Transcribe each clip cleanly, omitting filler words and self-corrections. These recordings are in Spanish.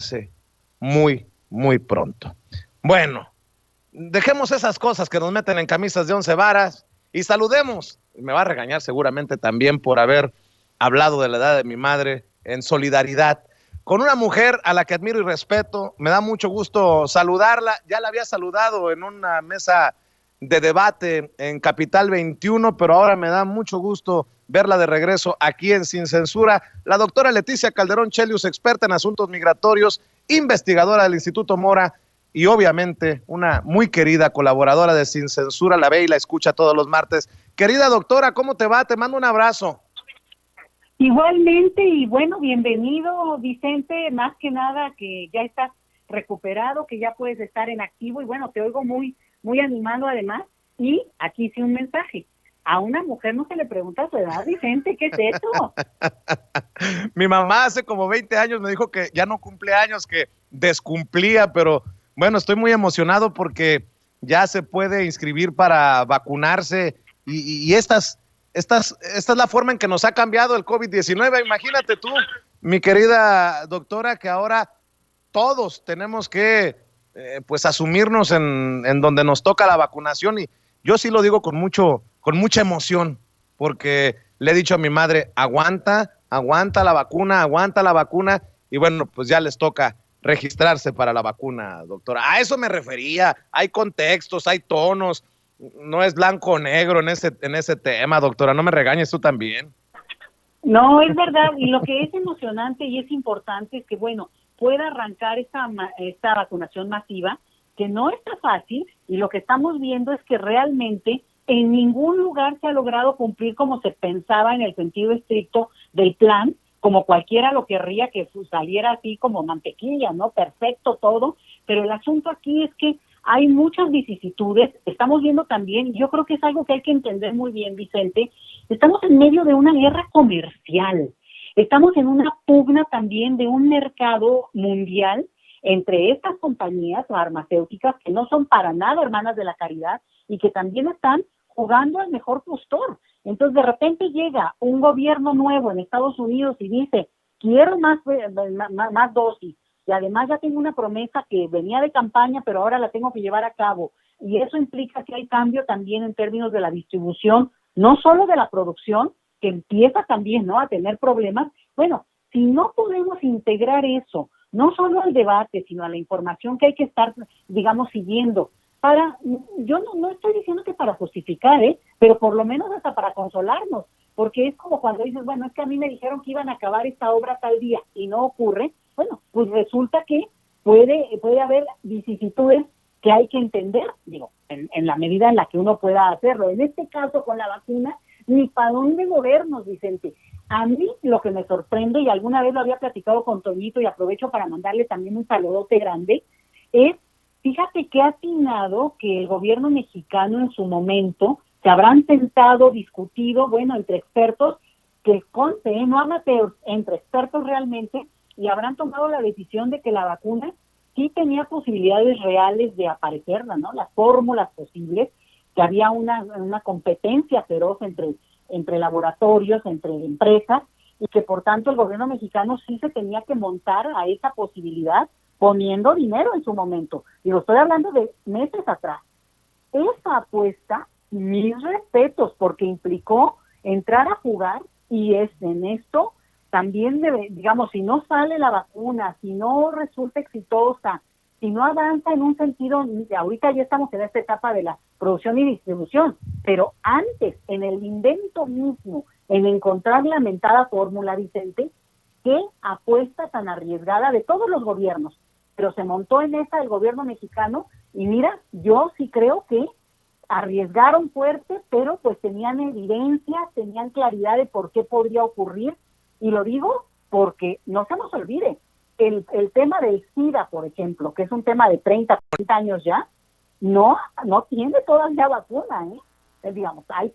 vacunarse muy, muy pronto. Bueno, dejemos esas cosas que nos meten en camisas de 11 varas y saludemos. Me va a regañar seguramente también por haber hablado de la edad de mi madre en solidaridad con una mujer a la que admiro y respeto. Me da mucho gusto saludarla. Ya la había saludado en una mesa de debate en Capital 21, pero ahora me da mucho gusto verla de regreso aquí en Sin Censura. La doctora Leticia Calderón Chelius, experta en asuntos migratorios, investigadora del Instituto Mora y obviamente una muy querida colaboradora de Sin Censura, la ve y la escucha todos los martes. Querida doctora, ¿cómo te va? Te mando un abrazo. Igualmente, y bueno, bienvenido, Vicente, más que nada que ya estás recuperado, que ya puedes estar en activo, y bueno, te oigo muy animado además, y aquí sí un mensaje. A una mujer no se le pregunta su edad, Vicente, ¿qué es eso? Mi mamá hace como 20 años me dijo que ya no cumple años, que descumplía, pero bueno, estoy muy emocionado porque ya se puede inscribir para vacunarse y esta es la forma en que nos ha cambiado el COVID-19. Imagínate tú, mi querida doctora, que ahora todos tenemos que pues asumirnos en donde nos toca la vacunación, y yo sí lo digo con mucha emoción, porque le he dicho a mi madre, aguanta la vacuna, y bueno, pues ya les toca registrarse para la vacuna, doctora. A eso me refería, hay contextos, hay tonos, no es blanco o negro en ese tema, doctora, no me regañes tú también. No, es verdad, y lo que es emocionante y es importante es que, bueno, pueda arrancar esta vacunación masiva, que no está fácil, y lo que estamos viendo es que realmente en ningún lugar se ha logrado cumplir como se pensaba en el sentido estricto del plan, como cualquiera lo querría que saliera así como mantequilla, ¿no? Perfecto todo, pero el asunto aquí es que hay muchas vicisitudes. Estamos viendo también, yo creo que es algo que hay que entender muy bien, Vicente, estamos en medio de una guerra comercial, estamos en una pugna también de un mercado mundial entre estas compañías farmacéuticas que no son para nada hermanas de la caridad y que también están jugando al mejor postor. Entonces, de repente llega un gobierno nuevo en Estados Unidos y dice, quiero más dosis, y además ya tengo una promesa que venía de campaña, pero ahora la tengo que llevar a cabo. Y eso implica que hay cambio también en términos de la distribución, no solo de la producción, que empieza también, ¿no?, a tener problemas. Bueno, si no podemos integrar eso, no solo al debate, sino a la información que hay que estar, digamos, siguiendo, yo no estoy diciendo que para justificar, pero por lo menos hasta para consolarnos, porque es como cuando dices, bueno, es que a mí me dijeron que iban a acabar esta obra tal día y no ocurre. Bueno, pues resulta que puede haber vicisitudes que hay que entender, digo, en la medida en la que uno pueda hacerlo. En este caso, con la vacuna, ni para dónde movernos, Vicente. A mí lo que me sorprende, y alguna vez lo había platicado con Toñito, y aprovecho para mandarle también un saludote grande, es, fíjate que ha atinado que el gobierno mexicano en su momento se habrán sentado, discutido, bueno, entre expertos, que conste, no amateurs, entre expertos realmente, y habrán tomado la decisión de que la vacuna sí tenía posibilidades reales de aparecer, ¿no?, las fórmulas posibles, que había una competencia feroz entre laboratorios, entre empresas, y que por tanto el gobierno mexicano sí se tenía que montar a esa posibilidad poniendo dinero en su momento. Y lo estoy hablando de meses atrás. Esa apuesta, mis respetos, porque implicó entrar a jugar, y es en esto también, digamos, si no sale la vacuna, si no resulta exitosa, si no avanza en un sentido, ahorita ya estamos en esta etapa de la producción y distribución, pero antes, en el invento mismo, en encontrar la mentada fórmula, Vicente, qué apuesta tan arriesgada de todos los gobiernos, pero se montó en esa el gobierno mexicano, y mira, yo sí creo que arriesgaron fuerte, pero pues tenían evidencia, tenían claridad de por qué podría ocurrir. Y lo digo porque no se nos olvide, el tema del SIDA, por ejemplo, que es un tema de 30, 40 años ya, no tiene todavía vacuna, digamos, hay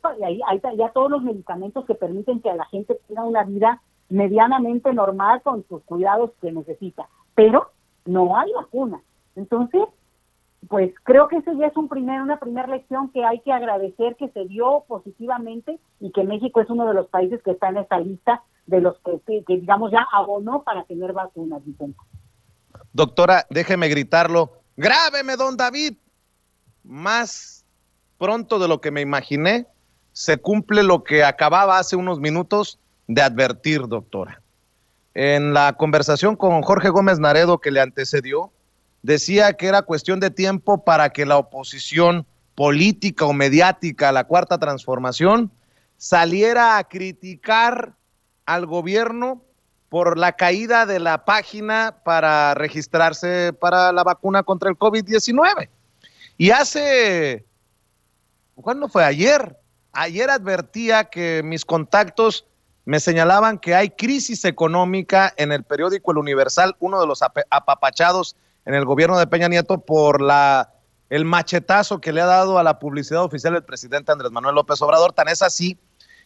ya todos los medicamentos que permiten que la gente tenga una vida medianamente normal con sus cuidados que necesita, pero no hay vacuna. Entonces, pues creo que ese ya es una primera lección que hay que agradecer, que se dio positivamente, y que México es uno de los países que está en esa lista de los que digamos ya abonó para tener vacunas, Vicente. Doctora, déjeme gritarlo. ¡Grábeme, don David! Más pronto de lo que me imaginé, se cumple lo que acababa hace unos minutos de advertir, doctora. En la conversación con Jorge Gómez Naredo que le antecedió, decía que era cuestión de tiempo para que la oposición política o mediática a la Cuarta Transformación saliera a criticar al gobierno por la caída de la página para registrarse para la vacuna contra el COVID-19. Y ¿cuándo fue? Ayer advertía que mis contactos me señalaban que hay crisis económica en el periódico El Universal, uno de los apapachados en el gobierno de Peña Nieto por el machetazo que le ha dado a la publicidad oficial del presidente Andrés Manuel López Obrador. Tan es así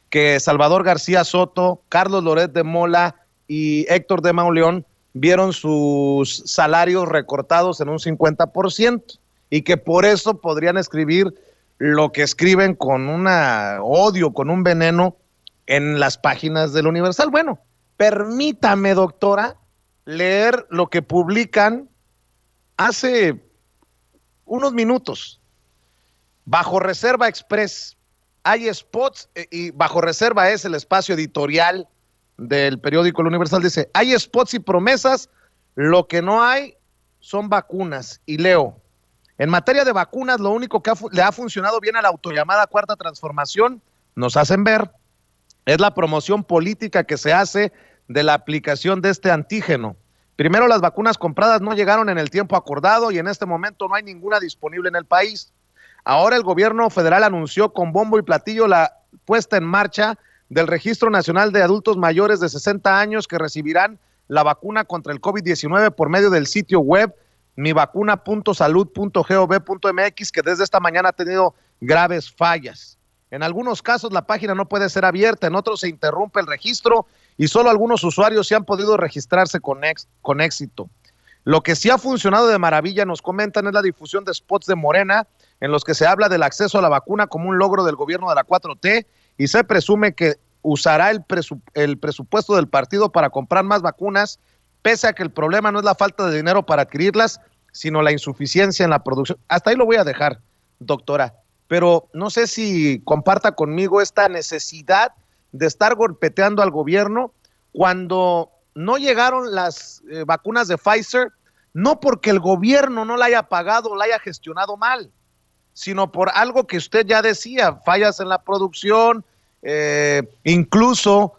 que Salvador García Soto, Carlos Loret de Mola y Héctor de Mauleón vieron sus salarios recortados en un 50% y que por eso podrían escribir lo que escriben con un odio, con un veneno en las páginas del Universal. Bueno, permítame, doctora, leer lo que publican hace unos minutos. Bajo Reserva Express hay spots, y Bajo Reserva es el espacio editorial del periódico El Universal, dice, hay spots y promesas, lo que no hay son vacunas. Y leo, en materia de vacunas, lo único que le ha funcionado bien a la autollamada Cuarta Transformación, nos hacen ver, es la promoción política que se hace de la aplicación de este antígeno. Primero, las vacunas compradas no llegaron en el tiempo acordado y en este momento no hay ninguna disponible en el país. Ahora el gobierno federal anunció con bombo y platillo la puesta en marcha del Registro Nacional de Adultos Mayores de 60 años que recibirán la vacuna contra el COVID-19 por medio del sitio web mivacuna.salud.gov.mx, que desde esta mañana ha tenido graves fallas. En algunos casos la página no puede ser abierta, en otros se interrumpe el registro y solo algunos usuarios se han podido registrarse con éxito. Lo que sí ha funcionado de maravilla, nos comentan, es la difusión de spots de Morena en los que se habla del acceso a la vacuna como un logro del gobierno de la 4T y se presume que usará el presupuesto del partido para comprar más vacunas, pese a que el problema no es la falta de dinero para adquirirlas, sino la insuficiencia en la producción. Hasta ahí lo voy a dejar, doctora, pero no sé si comparta conmigo esta necesidad de estar golpeteando al gobierno cuando no llegaron las vacunas de Pfizer, no porque el gobierno no la haya pagado o la haya gestionado mal, sino por algo que usted ya decía, fallas en la producción, incluso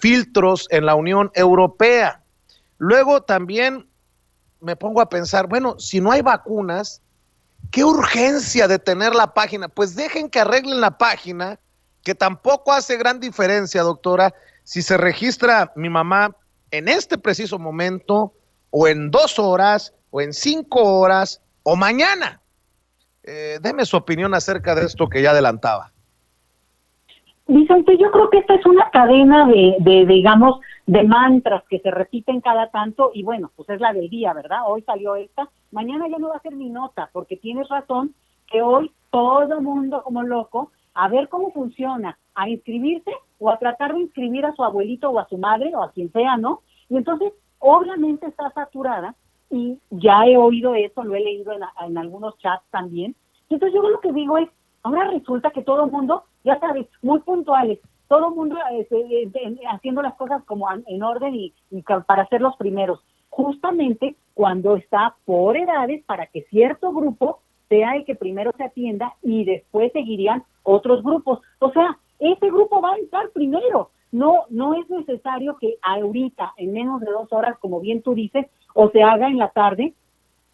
filtros en la Unión Europea. Luego también me pongo a pensar, bueno, si no hay vacunas, ¿qué urgencia de tener la página? Pues dejen que arreglen la página, que tampoco hace gran diferencia, doctora, si se registra mi mamá en este preciso momento, o en 2 horas, o en 5 horas, o mañana. Deme su opinión acerca de esto que ya adelantaba. Vicente, yo creo que esta es una cadena digamos, de mantras que se repiten cada tanto y bueno, pues es la del día, ¿verdad? Hoy salió esta, mañana ya no va a ser mi nota, porque tienes razón que hoy todo el mundo como loco a ver cómo funciona, a inscribirse o a tratar de inscribir a su abuelito o a su madre o a quien sea, ¿no? Y entonces, obviamente está saturada y ya he oído eso, lo he leído en algunos chats también. Entonces yo lo que digo es, ahora resulta que todo el mundo, ya sabes, muy puntuales, todo el mundo haciendo las cosas como en orden y para ser los primeros, justamente cuando está por edades para que cierto grupo sea el que primero se atienda y después seguirían otros grupos. O sea, ese grupo va a entrar primero. No es necesario que ahorita, en menos de 2 horas, como bien tú dices, o se haga en la tarde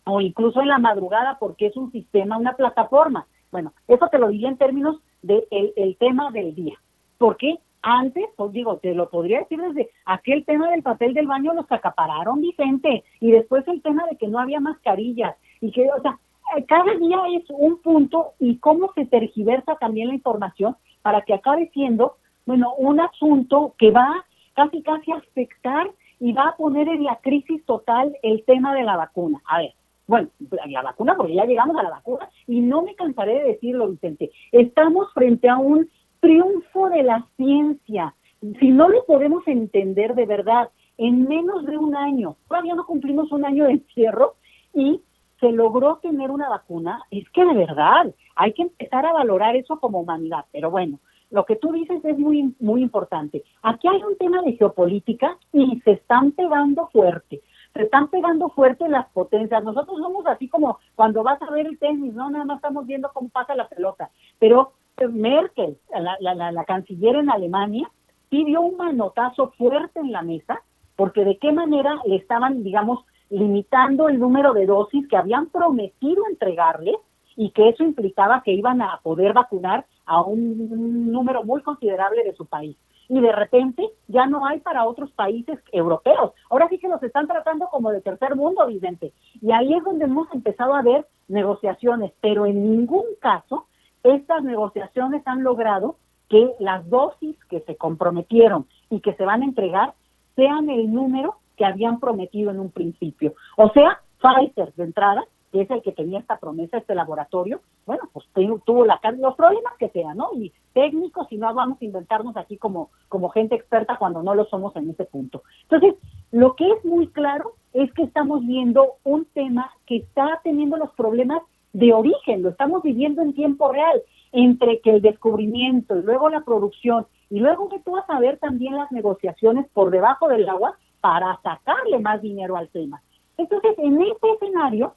o incluso en la madrugada, porque es un sistema, una plataforma. Bueno, eso te lo diría en términos del el tema del día. Porque antes, pues digo, te lo podría decir desde aquel tema del papel del baño, los acapararon, Vicente, y después el tema de que no había mascarillas, y que, o sea, cada día es un punto, y cómo se tergiversa también la información para que acabe siendo, bueno, un asunto que va casi a afectar y va a poner en la crisis total el tema de la vacuna. A ver, bueno, la vacuna, porque ya llegamos a la vacuna, y no me cansaré de decirlo, Vicente, estamos frente a un triunfo de la ciencia. Si no lo podemos entender de verdad, en menos de un año. Todavía no cumplimos un año de encierro y se logró tener una vacuna. Es que de verdad hay que empezar a valorar eso como humanidad. Pero bueno, lo que tú dices es muy, muy importante. Aquí hay un tema de geopolítica y se están pegando fuerte. Se están pegando fuerte las potencias. Nosotros somos así como cuando vas a ver el tenis, ¿no? Nada más estamos viendo cómo pasa la pelota. Pero Merkel, la canciller en Alemania, sí dio un manotazo fuerte en la mesa, porque de qué manera le estaban, digamos, limitando el número de dosis que habían prometido entregarle, y que eso implicaba que iban a poder vacunar a un número muy considerable de su país. Y de repente ya no hay para otros países europeos. Ahora sí que los están tratando como de tercer mundo, Vicente. Y ahí es donde hemos empezado a ver negociaciones, pero en ningún caso estas negociaciones han logrado que las dosis que se comprometieron y que se van a entregar sean el número que habían prometido en un principio. O sea, Pfizer de entrada, que es el que tenía esta promesa, este laboratorio, bueno, pues tuvo los problemas que sean, ¿no? Y técnicos, y no vamos a inventarnos aquí como gente experta cuando no lo somos en ese punto. Entonces, lo que es muy claro es que estamos viendo un tema que está teniendo los problemas de origen, lo estamos viviendo en tiempo real, entre que el descubrimiento y luego la producción, y luego que tú vas a ver también las negociaciones por debajo del agua para sacarle más dinero al tema. Entonces, en este escenario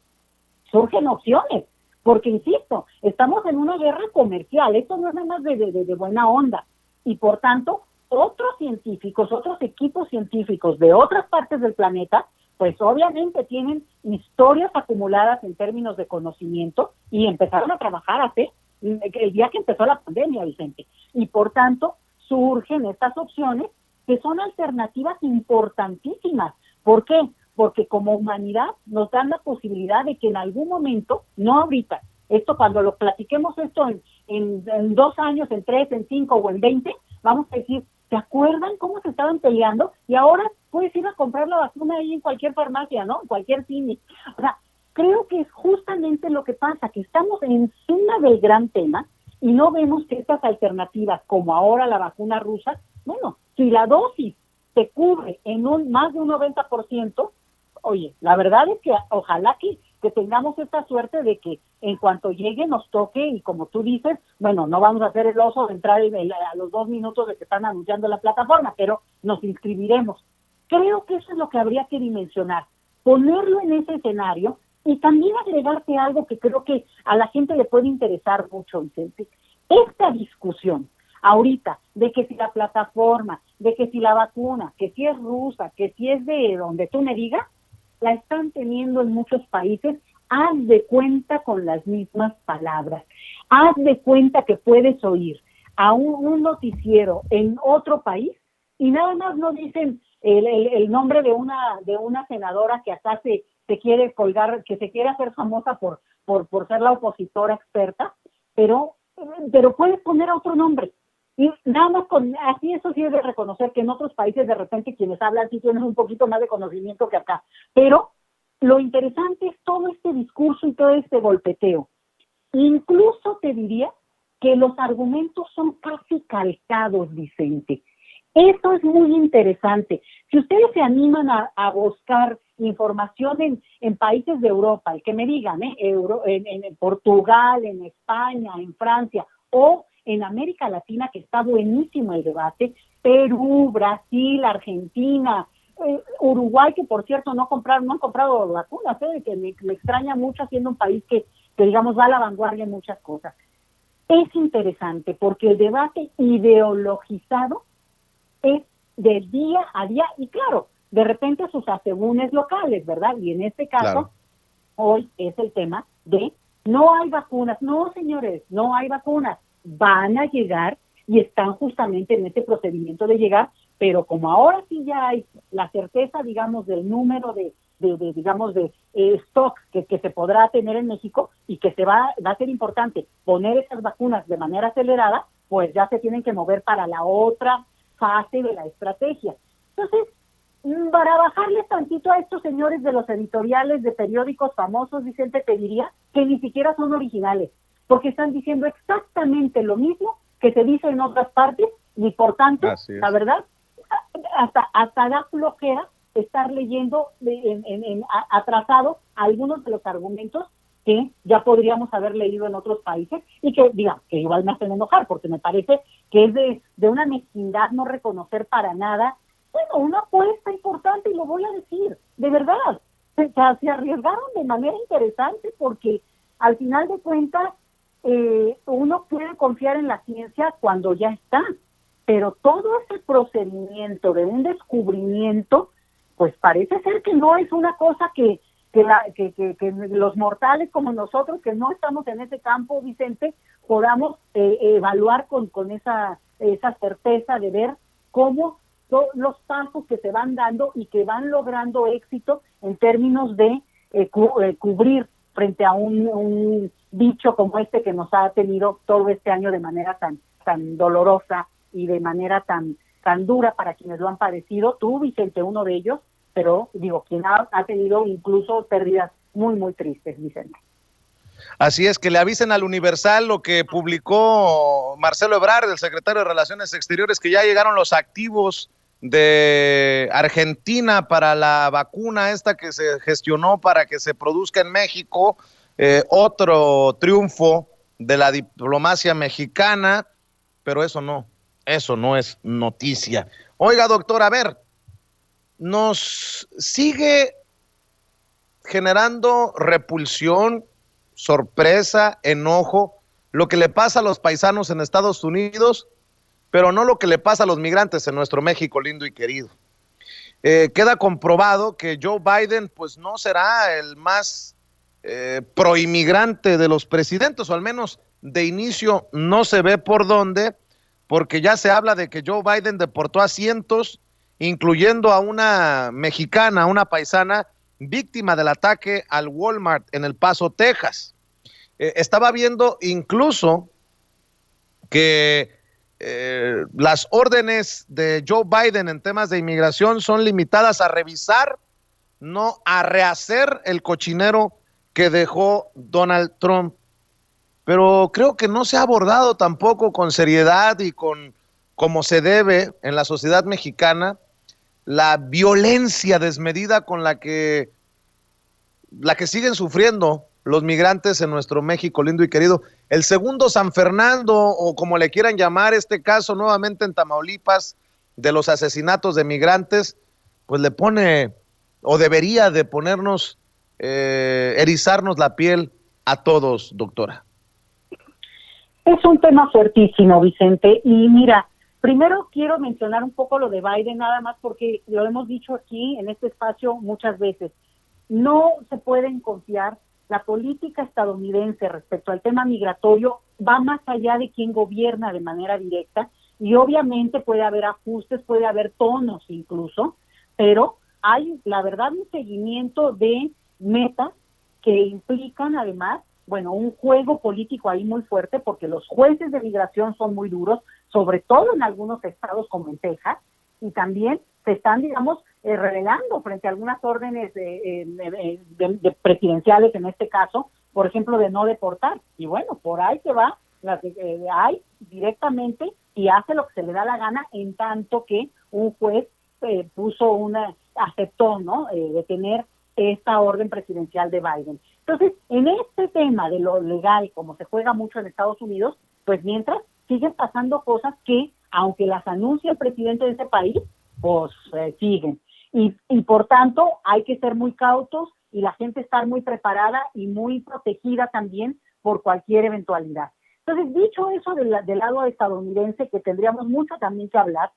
surgen opciones, porque insisto, estamos en una guerra comercial, esto no es nada más de buena onda, y por tanto, otros científicos, otros equipos científicos de otras partes del planeta, pues obviamente tienen historias acumuladas en términos de conocimiento y empezaron a trabajar hace el día que empezó la pandemia, Vicente, y por tanto surgen estas opciones que son alternativas importantísimas. ¿Por qué? Porque como humanidad nos dan la posibilidad de que en algún momento, no ahorita, esto cuando lo platiquemos esto en 2 años, en 3, en 5 o en 20, vamos a decir, ¿se acuerdan cómo se estaban peleando? Y ahora puedes ir a comprar la vacuna ahí en cualquier farmacia, ¿no? En cualquier cine. O sea, creo que es justamente lo que pasa, que estamos encima del gran tema y no vemos que estas alternativas, como ahora la vacuna rusa, bueno, si la dosis se cubre en más de un 90%, oye, la verdad es que ojalá que tengamos esta suerte de que en cuanto llegue nos toque, y como tú dices, bueno, no vamos a hacer el oso de entrar a los 2 minutos de que están anunciando la plataforma, pero nos inscribiremos. Creo que eso es lo que habría que dimensionar, ponerlo en ese escenario y también agregarte algo que creo que a la gente le puede interesar mucho, Vicente. Esta discusión ahorita de que si la plataforma, de que si la vacuna, que si es rusa, que si es de donde tú me digas, la están teniendo en muchos países. Haz de cuenta con las mismas palabras. Haz de cuenta que puedes oír a un noticiero en otro país y nada más no dicen el nombre de una senadora que acá se quiere colgar, que se quiere hacer famosa por ser la opositora experta, pero puedes poner otro nombre. Y nada más así, eso sí es de reconocer que en otros países de repente quienes hablan sí tienen un poquito más de conocimiento que acá. Pero lo interesante es todo este discurso y todo este golpeteo. Incluso te diría que los argumentos son casi calcados, Vicente. Eso es muy interesante. Si ustedes se animan a buscar información en países de Europa, el que me digan, en Portugal, en España, en Francia o en América Latina, que está buenísimo el debate, Perú, Brasil, Argentina, Uruguay, que por cierto no han comprado vacunas, que me extraña mucho siendo un país que digamos va a la vanguardia en muchas cosas. Es interesante porque el debate ideologizado es de día a día y claro, de repente sus asegúnes locales, ¿verdad? Y en este caso, claro, hoy es el tema de no hay vacunas. No, señores, no hay vacunas. Van a llegar y están justamente en este procedimiento de llegar, pero como ahora sí ya hay la certeza, digamos, del número de stock que se podrá tener en México y que va a ser importante poner esas vacunas de manera acelerada, pues ya se tienen que mover para la otra fase de la estrategia. Entonces, para bajarles tantito a estos señores de los editoriales de periódicos famosos, Vicente, te diría que ni siquiera son originales, porque están diciendo exactamente lo mismo que se dice en otras partes y por tanto, la verdad, hasta da flojera estar leyendo atrasado algunos de los argumentos que ya podríamos haber leído en otros países y que, digamos, que igual me hacen enojar, porque me parece que es de una mezquindad no reconocer para nada, bueno, una apuesta importante, y lo voy a decir, de verdad, se arriesgaron de manera interesante, porque al final de cuentas uno puede confiar en la ciencia cuando ya está, pero todo ese procedimiento de un descubrimiento, pues parece ser que no es una cosa que los mortales como nosotros, que no estamos en ese campo, Vicente, podamos evaluar con esa certeza de ver cómo son los pasos que se van dando y que van logrando éxito en términos de cubrir frente a un bicho como este que nos ha tenido todo este año de manera tan dolorosa y de manera tan dura para quienes lo han padecido. Tú, Vicente, uno de ellos, pero digo, quien ha tenido incluso pérdidas muy, muy tristes, Vicente. Así es, que le avisen al Universal lo que publicó Marcelo Ebrard, el secretario de Relaciones Exteriores, que ya llegaron los activos de Argentina para la vacuna esta que se gestionó para que se produzca en México, otro triunfo de la diplomacia mexicana, pero eso no es noticia. Oiga, doctor, a ver, nos sigue generando repulsión, sorpresa, enojo, lo que le pasa a los paisanos en Estados Unidos, pero no lo que le pasa a los migrantes en nuestro México lindo y querido. Queda comprobado que Joe Biden pues no será el más proinmigrante de los presidentes, o al menos de inicio no se ve por dónde, porque ya se habla de que Joe Biden deportó a cientos, incluyendo a una mexicana, una paisana, víctima del ataque al Walmart en El Paso, Texas. Estaba viendo incluso que las órdenes de Joe Biden en temas de inmigración son limitadas a revisar, no a rehacer el cochinero que dejó Donald Trump. Pero creo que no se ha abordado tampoco con seriedad y con como se debe en la sociedad mexicana la violencia desmedida con la que siguen sufriendo los migrantes en nuestro México lindo y querido. El segundo San Fernando, o como le quieran llamar, este caso nuevamente en Tamaulipas de los asesinatos de migrantes, pues le pone, o debería de ponernos, erizarnos la piel a todos, doctora. Es un tema fuertísimo, Vicente, y mira, primero quiero mencionar un poco lo de Biden, nada más porque lo hemos dicho aquí en este espacio muchas veces. No se pueden confiar. La política estadounidense respecto al tema migratorio va más allá de quien gobierna de manera directa, y obviamente puede haber ajustes, puede haber tonos incluso, pero hay, la verdad, un seguimiento de metas que implican además, bueno, un juego político ahí muy fuerte, porque los jueces de migración son muy duros, sobre todo en algunos estados como en Texas, y también se están, digamos, revelando frente a algunas órdenes de presidenciales, en este caso, por ejemplo, de no deportar. Y bueno, por ahí se va, hay directamente, y hace lo que se le da la gana, en tanto que un juez aceptó, ¿no?, detener esta orden presidencial de Biden. Entonces, en este tema de lo legal, como se juega mucho en Estados Unidos, pues mientras siguen pasando cosas que, aunque las anuncia el presidente de ese país, pues siguen. Y por tanto, hay que ser muy cautos y la gente estar muy preparada y muy protegida también por cualquier eventualidad. Entonces, dicho eso del lado estadounidense, que tendríamos mucho también que hablar,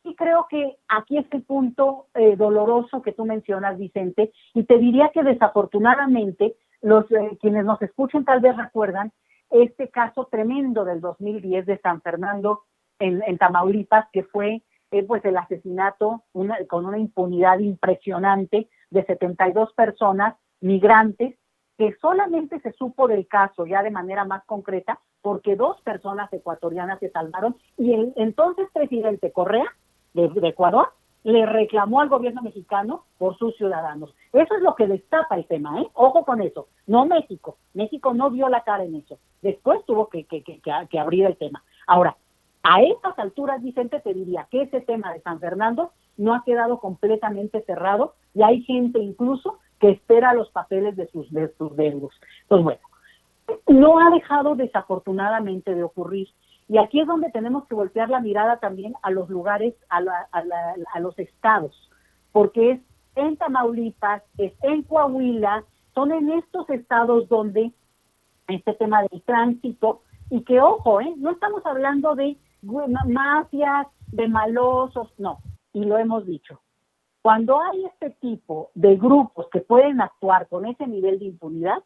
y creo que aquí es el punto doloroso que tú mencionas, Vicente, y te diría que desafortunadamente los quienes nos escuchen tal vez recuerdan este caso tremendo del 2010 de San Fernando en Tamaulipas, que fue pues el asesinato con una impunidad impresionante de 72 personas migrantes, que solamente se supo del caso ya de manera más concreta porque 2 personas ecuatorianas se salvaron, y el entonces presidente Correa de Ecuador le reclamó al gobierno mexicano por sus ciudadanos. Eso es lo que destapa el tema, ¿eh? Ojo con eso. No México. México no dio la cara en eso. Después tuvo que abrir el tema. Ahora, A estas alturas, Vicente, te diría que ese tema de San Fernando no ha quedado completamente cerrado y hay gente incluso que espera los papeles de sus deudos. Pues bueno, no ha dejado desafortunadamente de ocurrir. Y aquí es donde tenemos que voltear la mirada también a los lugares, a los estados, porque es en Tamaulipas, es en Coahuila, son en estos estados donde este tema del tránsito, y que ojo, no estamos hablando de mafias, de malosos, no, y lo hemos dicho. Cuando hay este tipo de grupos que pueden actuar con ese nivel de impunidad,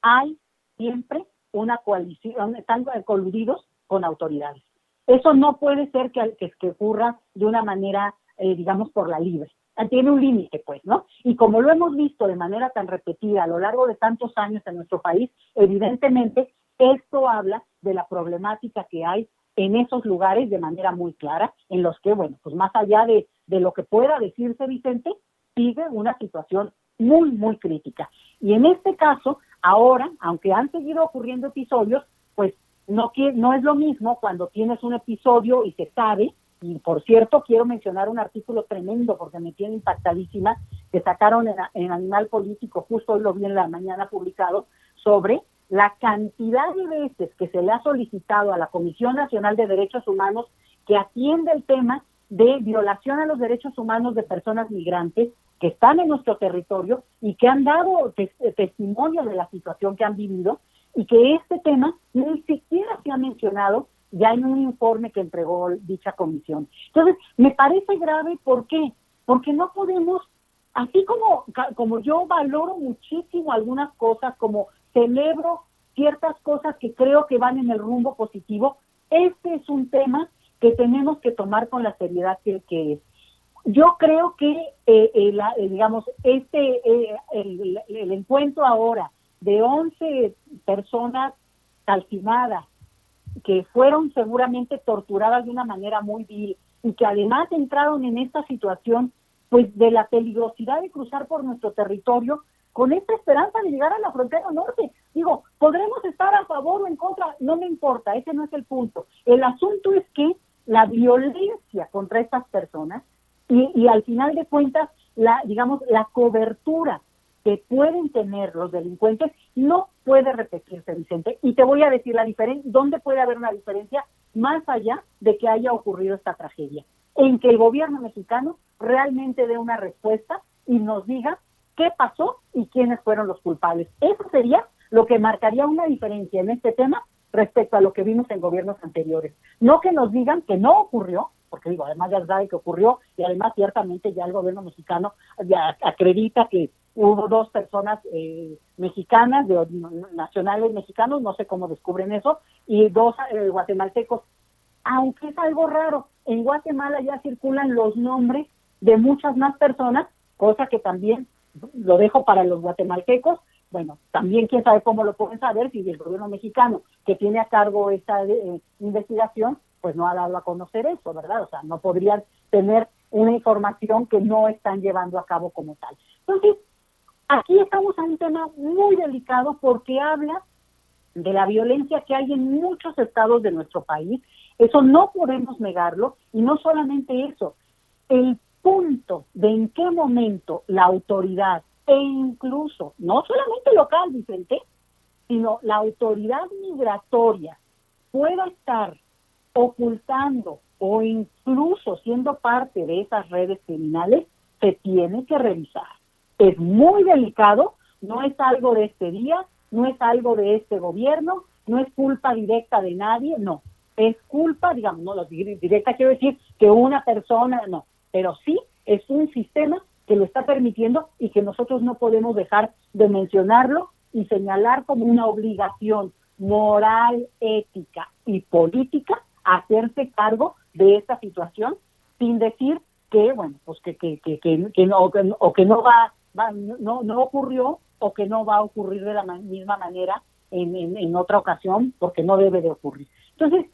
hay siempre una coalición, están coludidos con autoridades. Eso no puede ser que ocurra de una manera, digamos, por la libre. Tiene un límite, pues, ¿no? Y como lo hemos visto de manera tan repetida a lo largo de tantos años en nuestro país, evidentemente esto habla de la problemática que hay en esos lugares de manera muy clara, en los que, bueno, pues más allá de lo que pueda decirse, Vicente, sigue una situación muy, muy crítica. Y en este caso, ahora, aunque han seguido ocurriendo episodios, pues no es lo mismo cuando tienes un episodio y se sabe, y por cierto, quiero mencionar un artículo tremendo porque me tiene impactadísima, que sacaron en Animal Político, justo hoy lo vi en la mañana publicado, sobre la cantidad de veces que se le ha solicitado a la Comisión Nacional de Derechos Humanos que atiende el tema de violación a los derechos humanos de personas migrantes que están en nuestro territorio y que han dado testimonio de la situación que han vivido, y que este tema ni siquiera se ha mencionado ya en un informe que entregó dicha comisión. Entonces, me parece grave, ¿por qué? Porque no podemos, así como yo valoro muchísimo algunas cosas, como celebro ciertas cosas que creo que van en el rumbo positivo, este es un tema que tenemos que tomar con la seriedad que es. Yo creo que, digamos, el encuentro ahora de 11 personas calcinadas, que fueron seguramente torturadas de una manera muy vil y que además entraron en esta situación, pues, de la peligrosidad de cruzar por nuestro territorio con esta esperanza de llegar a la frontera norte. Digo, podremos estar a favor o en contra, no me importa, ese no es el punto. El asunto es que la violencia contra estas personas y al final de cuentas, la cobertura que pueden tener los delincuentes no puede repetirse, Vicente. Y te voy a decir la diferencia, ¿dónde puede haber una diferencia más allá de que haya ocurrido esta tragedia? En que el gobierno mexicano realmente dé una respuesta y nos diga qué pasó y quiénes fueron los culpables. Eso sería lo que marcaría una diferencia en este tema respecto a lo que vimos en gobiernos anteriores. No que nos digan que no ocurrió, porque digo, además ya sabe que ocurrió, y además ciertamente ya el gobierno mexicano ya acredita que hubo 2 personas mexicanas, nacionales mexicanos, no sé cómo descubren eso, y 2 guatemaltecos. Aunque es algo raro, en Guatemala ya circulan los nombres de muchas más personas, cosa que también lo dejo para los guatemaltecos. Bueno, también quién sabe cómo lo pueden saber si el gobierno mexicano que tiene a cargo esta investigación, pues no ha dado a conocer eso, ¿verdad? O sea, no podrían tener una información que no están llevando a cabo como tal. Entonces, aquí estamos en un tema muy delicado porque habla de la violencia que hay en muchos estados de nuestro país. Eso no podemos negarlo, y no solamente eso, el punto de en qué momento la autoridad, e incluso, no solamente local, Vicente, sino la autoridad migratoria pueda estar ocultando o incluso siendo parte de esas redes criminales, se tiene que revisar. Es muy delicado, no es algo de este día, no es algo de este gobierno, no es culpa directa de nadie, no. Es culpa, digamos, no, directa quiero decir que una persona, no, pero sí es un sistema que lo está permitiendo y que nosotros no podemos dejar de mencionarlo y señalar como una obligación moral, ética y política hacerse cargo de esta situación, sin decir que, bueno, pues que no ocurrió, o que no va a ocurrir de la misma manera en otra ocasión, porque no debe de ocurrir. Entonces,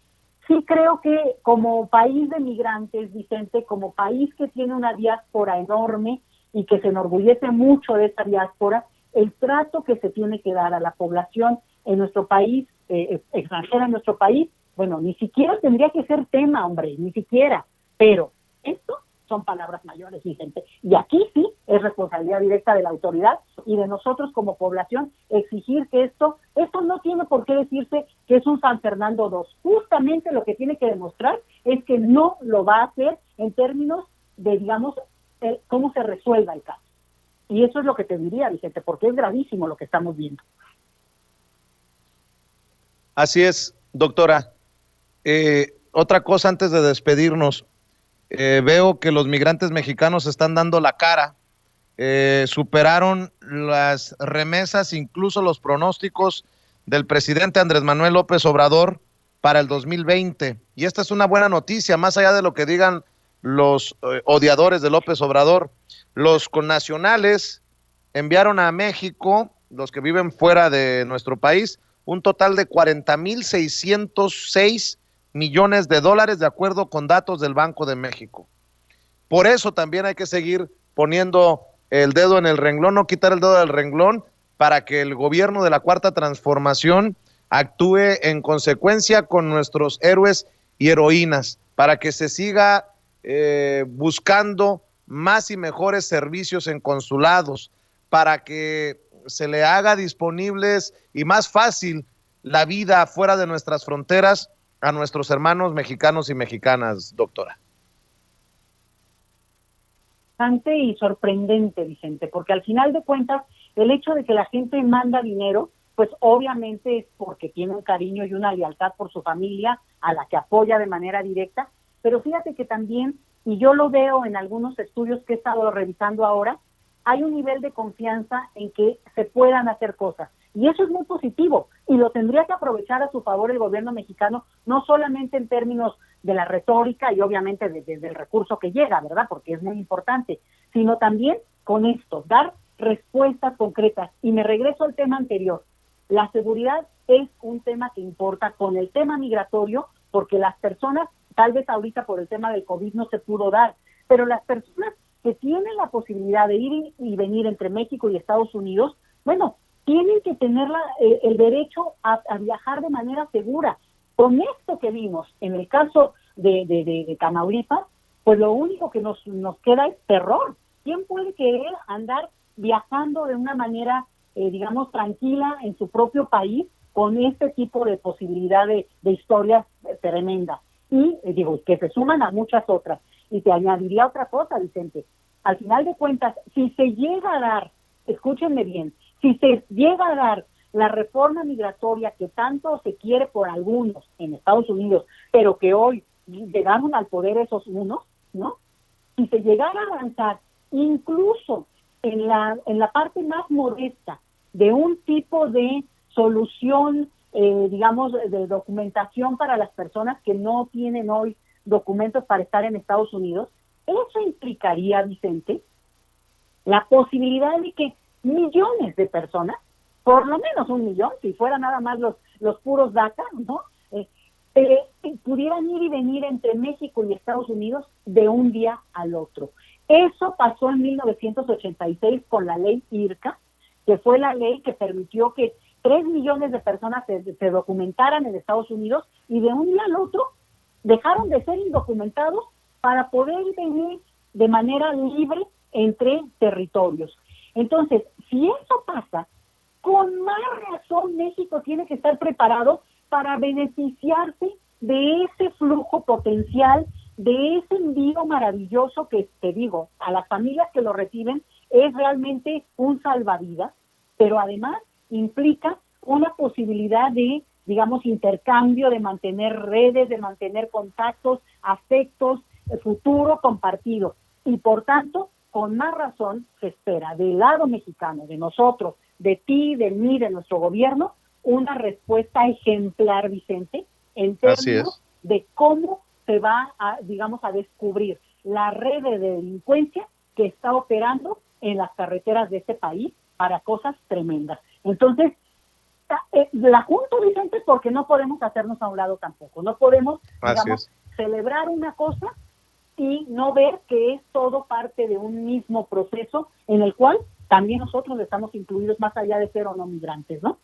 sí creo que como país de migrantes, Vicente, como país que tiene una diáspora enorme y que se enorgullece mucho de esta diáspora, el trato que se tiene que dar a la población en nuestro país, extranjera en nuestro país, Bueno, ni siquiera tendría que ser tema, hombre, ni siquiera. Pero esto son palabras mayores, Vicente. Y aquí sí es responsabilidad directa de la autoridad y de nosotros como población exigir que esto no tiene por qué decirse que es un San Fernando II. Justamente lo que tiene que demostrar es que no lo va a hacer en términos de, digamos, cómo se resuelva el caso. Y eso es lo que te diría, Vicente, porque es gravísimo lo que estamos viendo. Así es, doctora. Otra cosa antes de despedirnos. Veo que los migrantes mexicanos están dando la cara, superaron las remesas, incluso los pronósticos del presidente Andrés Manuel López Obrador para el 2020. Y esta es una buena noticia, más allá de lo que digan los odiadores de López Obrador. Los connacionales enviaron a México, los que viven fuera de nuestro país, un total de 40,606 millones de dólares, de acuerdo con datos del Banco de México. Por eso también hay que seguir poniendo el dedo en el renglón, no quitar el dedo del renglón, para que el gobierno de la Cuarta Transformación actúe en consecuencia con nuestros héroes y heroínas, para que se siga buscando más y mejores servicios en consulados, para que se le haga disponibles y más fácil la vida fuera de nuestras fronteras a nuestros hermanos mexicanos y mexicanas, doctora. Y sorprendente, Vicente, porque al final de cuentas, el hecho de que la gente manda dinero, pues obviamente es porque tiene un cariño y una lealtad por su familia, a la que apoya de manera directa, pero fíjate que también, y yo lo veo en algunos estudios que he estado revisando ahora, hay un nivel de confianza en que se puedan hacer cosas. Y eso es muy positivo, y lo tendría que aprovechar a su favor el gobierno mexicano, no solamente en términos de la retórica y obviamente del recurso que llega, ¿verdad? Porque es muy importante, sino también con esto, dar respuestas concretas. Y me regreso al tema anterior. La seguridad es un tema que importa con el tema migratorio, porque las personas, tal vez ahorita por el tema del COVID no se pudo dar, pero las personas que tienen la posibilidad de ir y venir entre México y Estados Unidos, bueno, tienen que tener el derecho a viajar de manera segura. Con esto que vimos en el caso de Tamaulipas, pues lo único que nos queda es terror. ¿Quién puede querer andar viajando de una manera, digamos, tranquila en su propio país con este tipo de posibilidad de historias tremendas? Y digo, que se suman a muchas otras. Y te añadiría otra cosa, Vicente. Al final de cuentas, si se llega a dar, escúchenme bien, si se llega a dar la reforma migratoria que tanto se quiere por algunos en Estados Unidos, pero que hoy llegaron al poder esos unos, ¿no? Si se llegara a avanzar incluso en la parte más modesta de un tipo de solución, digamos, de documentación para las personas que no tienen hoy documentos para estar en Estados Unidos, eso implicaría, Vicente, la posibilidad de que millones de personas, por lo menos 1 millón, si fuera nada más los puros DACA, ¿no? Pudieran ir y venir entre México y Estados Unidos de un día al otro. Eso pasó en 1986 con la ley IRCA, que fue la ley que permitió que 3 millones de personas se documentaran en Estados Unidos y de un día al otro dejaron de ser indocumentados para poder venir de manera libre entre territorios. Entonces, si eso pasa, con más razón México tiene que estar preparado para beneficiarse de ese flujo potencial, de ese envío maravilloso que, te digo, a las familias que lo reciben es realmente un salvavidas, pero además implica una posibilidad de, digamos, intercambio, de mantener redes, de mantener contactos, afectos, futuro compartido. Y por tanto, con más razón se espera del lado mexicano, de nosotros, de ti, de mí, de nuestro gobierno, una respuesta ejemplar, Vicente, en términos de cómo se va a, digamos, a descubrir la red de delincuencia que está operando en las carreteras de este país para cosas tremendas. Entonces, la junto, Vicente, porque no podemos hacernos a un lado tampoco. No podemos, digamos, celebrar una cosa y no ver que es todo parte de un mismo proceso en el cual también nosotros estamos incluidos más allá de ser o no migrantes, ¿no?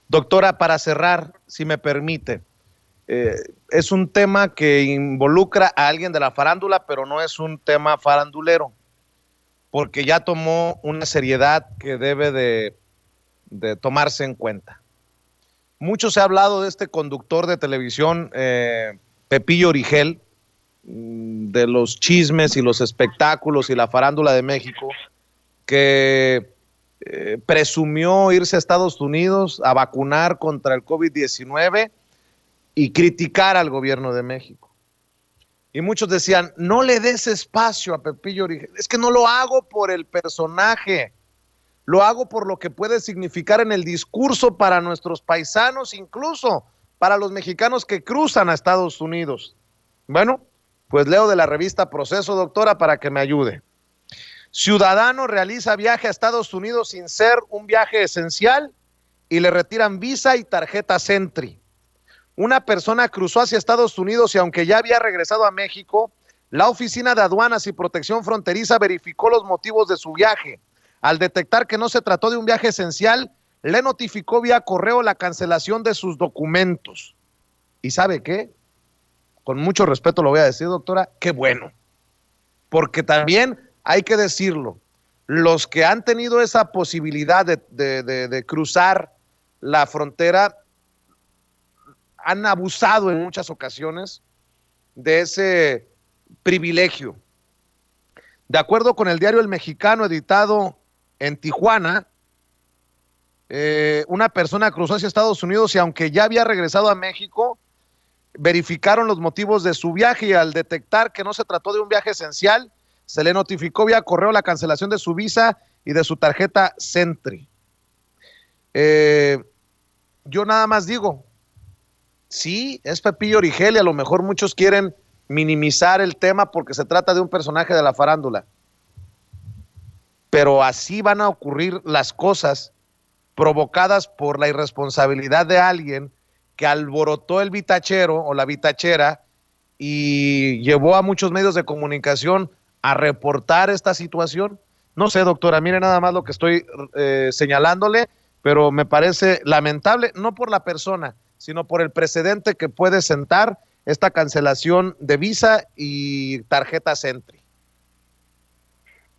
Doctora, para cerrar, si me permite, es un tema que involucra a alguien de la farándula, pero no es un tema farandulero, porque ya tomó una seriedad que debe de tomarse en cuenta. Mucho se ha hablado de este conductor de televisión, Pepillo Origel, de los chismes y los espectáculos y la farándula de México, que presumió irse a Estados Unidos a vacunar contra el COVID-19 y criticar al gobierno de México. Y muchos decían, no le des espacio a Pepillo Origel. Es que no lo hago por el personaje, lo hago por lo que puede significar en el discurso para nuestros paisanos, incluso para los mexicanos que cruzan a Estados Unidos. Bueno, pues leo de la revista Proceso, doctora, para que me ayude. Ciudadano realiza viaje a Estados Unidos sin ser un viaje esencial y le retiran visa y tarjeta Sentry. Una persona cruzó hacia Estados Unidos y aunque ya había regresado a México, la Oficina de Aduanas y Protección Fronteriza verificó los motivos de su viaje. Al detectar que no se trató de un viaje esencial, le notificó vía correo la cancelación de sus documentos. ¿Y sabe qué? Con mucho respeto lo voy a decir, doctora, qué bueno. Porque también hay que decirlo, los que han tenido esa posibilidad de cruzar la frontera han abusado en muchas ocasiones de ese privilegio. De acuerdo con el diario El Mexicano, editado en Tijuana, una persona cruzó hacia Estados Unidos y aunque ya había regresado a México, verificaron los motivos de su viaje y al detectar que no se trató de un viaje esencial, se le notificó vía correo la cancelación de su visa y de su tarjeta Sentry. Yo nada más digo, sí, es Pepillo Origel y a lo mejor muchos quieren minimizar el tema porque se trata de un personaje de la farándula, pero así van a ocurrir las cosas provocadas por la irresponsabilidad de alguien que alborotó el vitachero o la vitachera y llevó a muchos medios de comunicación a reportar esta situación. No sé, doctora, mire nada más lo que estoy señalándole, pero me parece lamentable, no por la persona, sino por el precedente que puede sentar esta cancelación de visa y tarjeta Sentry.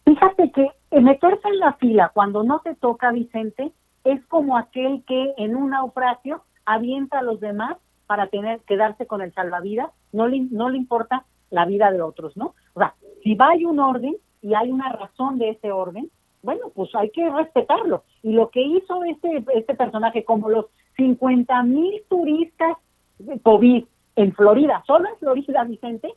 Fíjate que meterse en la fila cuando no te toca, Vicente, es como aquel que en un naufragio avienta a los demás para quedarse con el salvavidas, no le importa la vida de otros, ¿no? O sea, si hay un orden y hay una razón de ese orden, bueno, pues hay que respetarlo. Y lo que hizo este personaje, como los 50,000 turistas COVID en Florida, solo en Florida, Vicente,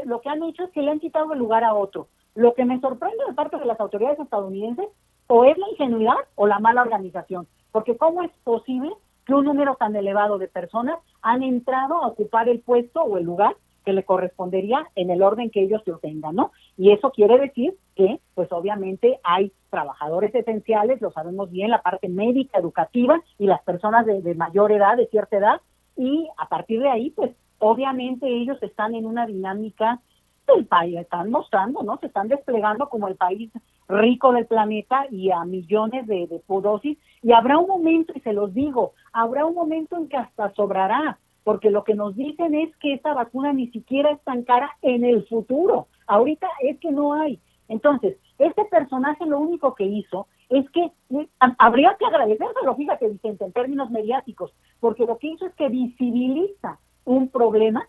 lo que han hecho es que le han quitado el lugar a otro. Lo que me sorprende de parte de las autoridades estadounidenses o es la ingenuidad o la mala organización, porque ¿cómo es posible que un número tan elevado de personas han entrado a ocupar el puesto o el lugar que le correspondería en el orden que ellos lo tengan, ¿no? Y eso quiere decir que, pues obviamente hay trabajadores esenciales, lo sabemos bien, la parte médica, educativa y las personas de mayor edad, de cierta edad, y a partir de ahí, pues obviamente ellos están en una dinámica del país, están mostrando, ¿no? Se están desplegando como el país rico del planeta y a millones de dosis, y habrá un momento, y se los digo, habrá un momento en que hasta sobrará, porque lo que nos dicen es que esta vacuna ni siquiera es tan cara en el futuro, ahorita es que no hay. Entonces, este personaje lo único que hizo es que habría que agradecérselo, fíjate, Vicente, en términos mediáticos, porque lo que hizo es que visibiliza un problema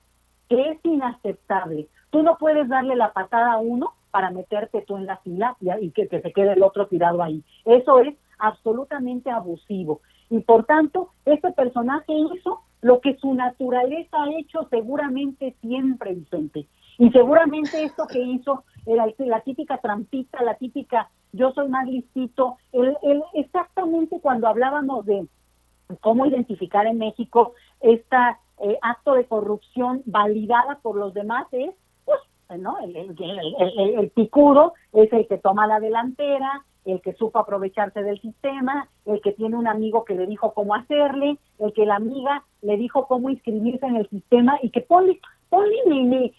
que es inaceptable. Tú no puedes darle la patada a uno para meterte tú en la fila y que se quede el otro tirado ahí. Eso es absolutamente abusivo. Y por tanto, este personaje hizo lo que su naturaleza ha hecho seguramente siempre, Vicente. Y seguramente esto que hizo era la típica trampita, la típica yo soy más listito. Exactamente cuando hablábamos de cómo identificar en México esta acto de corrupción validada por los demás es, pues, ¿no? El picudo es el que toma la delantera, el que supo aprovecharse del sistema, el que tiene un amigo que le dijo cómo hacerle, el que la amiga le dijo cómo inscribirse en el sistema y que ponle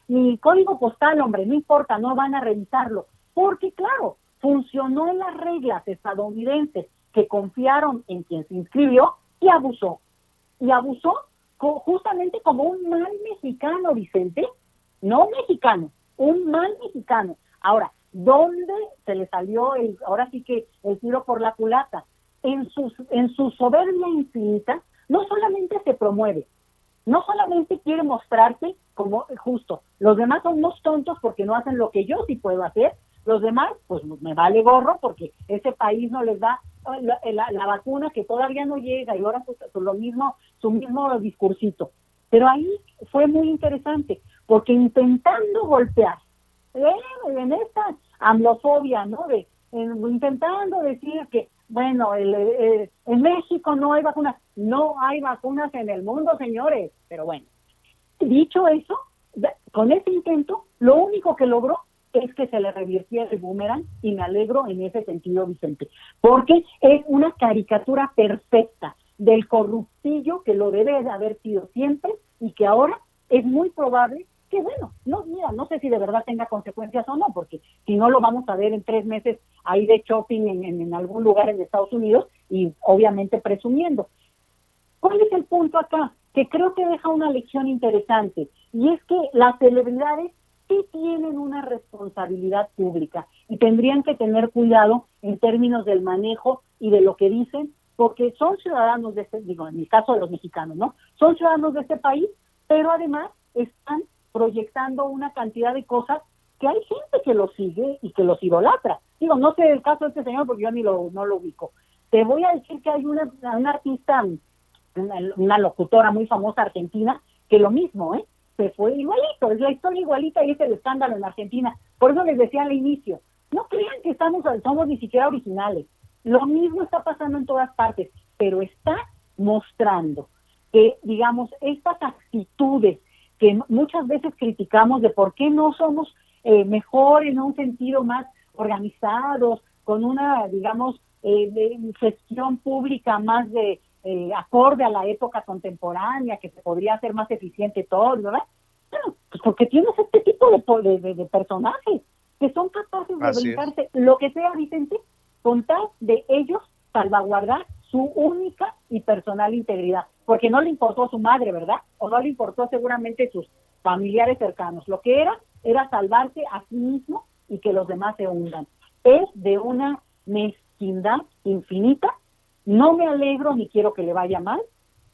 mi código postal, hombre, no importa, no van a revisarlo, porque claro, funcionó en las reglas estadounidenses que confiaron en quien se inscribió y abusó justamente como un mal mexicano, Vicente, no mexicano, un mal mexicano. Ahora, ¿dónde se le salió ahora sí que el tiro por la culata? En su soberbia infinita, no solamente se promueve, no solamente quiere mostrarse como justo, los demás son unos tontos porque no hacen lo que yo sí puedo hacer, los demás, pues me vale gorro porque ese país no les da la vacuna que todavía no llega y ahora su mismo discursito. Pero ahí fue muy interesante, porque intentando golpear, en esta amlofobia, ¿no? Intentando decir que, bueno, en México no hay vacunas en el mundo, señores. Pero bueno, dicho eso, con ese intento, lo único que logró es que se le revirtiera el boomerang, y me alegro en ese sentido, Vicente, porque es una caricatura perfecta del corruptillo que lo debe de haber sido siempre y que ahora es muy probable que, bueno, no sé si de verdad tenga consecuencias o no, porque si no lo vamos a ver en 3 meses ahí de shopping en algún lugar en Estados Unidos y obviamente presumiendo. ¿Cuál es el punto acá? Que creo que deja una lección interesante, y es que las celebridades sí tienen una responsabilidad pública y tendrían que tener cuidado en términos del manejo y de lo que dicen, porque son ciudadanos de en el caso de los mexicanos, ¿no? Son ciudadanos de este país, pero además están proyectando una cantidad de cosas que hay gente que los sigue y que los idolatra. No sé el caso de este señor porque yo no lo ubico. Te voy a decir que hay una artista, una locutora muy famosa argentina, que lo mismo, se fue igualito, es la historia igualita y es el escándalo en Argentina. Por eso les decía al inicio, no crean que somos ni siquiera originales. Lo mismo está pasando en todas partes, pero está mostrando que, digamos, estas actitudes que muchas veces criticamos de por qué no somos mejor en un sentido más organizados, con una, digamos, gestión pública más de acorde a la época contemporánea, que se podría hacer más eficiente todo, ¿verdad? Bueno, pues porque tienes este tipo de personajes que son capaces de brincarse lo que sea, Vicente, con tal de ellos salvaguardar su única y personal integridad, porque no le importó a su madre, ¿verdad? O no le importó seguramente sus familiares cercanos. Lo que era salvarse a sí mismo y que los demás se hundan. Es de una mezquindad infinita. No me alegro ni quiero que le vaya mal,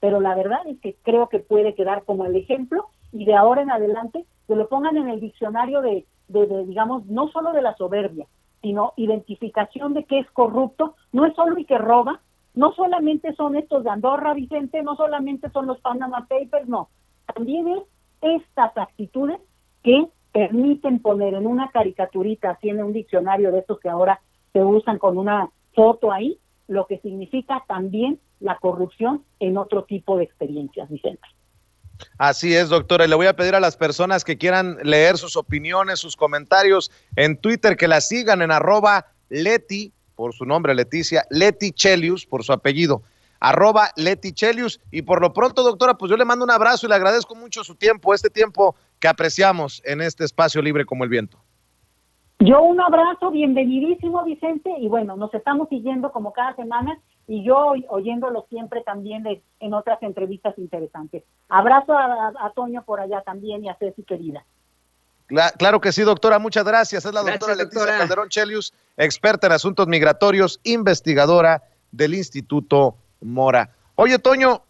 pero la verdad es que creo que puede quedar como el ejemplo, y de ahora en adelante que lo pongan en el diccionario de digamos, no solo de la soberbia, sino identificación de que es corrupto, no es solo el que roba, no solamente son estos de Andorra, Vicente, no solamente son los Panama Papers, no, también es estas actitudes que permiten poner en una caricaturita, así en un diccionario de estos que ahora se usan con una foto ahí, lo que significa también la corrupción en otro tipo de experiencias, Vicente. Así es, doctora, y le voy a pedir a las personas que quieran leer sus opiniones, sus comentarios en Twitter, que la sigan en @Leti, por su nombre, Leticia, Leti Chelius, por su apellido, @Leti Chelius. Y por lo pronto, doctora, pues yo le mando un abrazo y le agradezco mucho su tiempo, este tiempo que apreciamos en este espacio libre como el viento. Yo un abrazo, bienvenidísimo, Vicente, y bueno, nos estamos siguiendo como cada semana, y yo oyéndolo siempre también en otras entrevistas interesantes. Abrazo a Toño por allá también, y a Ceci querida. Claro que sí, doctora, muchas gracias. Es la doctora Leticia Calderón Chelius, experta en asuntos migratorios, investigadora del Instituto Mora. Oye, Toño,